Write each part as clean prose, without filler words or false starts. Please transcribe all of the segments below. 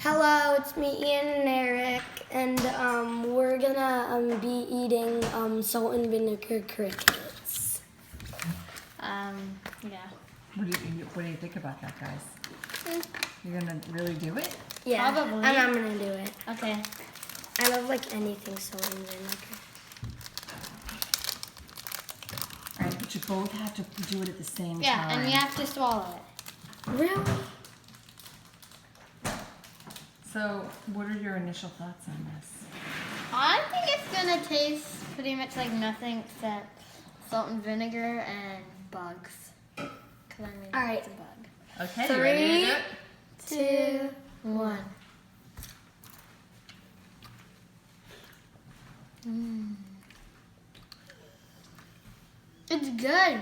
Hello, it's me, Ian and Eric, and we're gonna be eating salt and vinegar crickets. Yeah. What do you think about that, guys? You're gonna really do it? Yeah, Probably. and I'm gonna do it. Okay. I love like anything salt and vinegar. All right, but you both have to do it at the same Yeah, time. and you have to swallow it. Really? So, what are your initial thoughts on this? I think it's gonna taste pretty much like nothing except salt and vinegar and bugs. Cause I mean, All right. it's a bug. Okay, you ready to do it? 2, 1. It's good.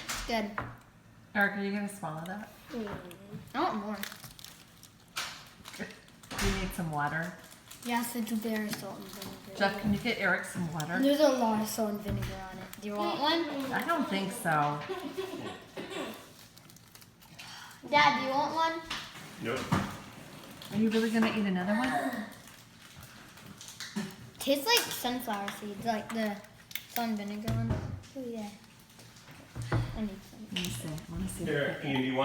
It's good. Eric, are you gonna swallow that? I want more. Do you need some water? Yes, it's very salt and vinegar. Jeff, can you get Eric some water? There's a lot of salt and vinegar on it. Do you want one? I don't think so. Dad, do you want one? Nope. Are you really gonna eat another one? Tastes like sunflower seeds, like the salt and vinegar one. Oh yeah. I need some. Let me see. I wanna see. Here, the Ian, you want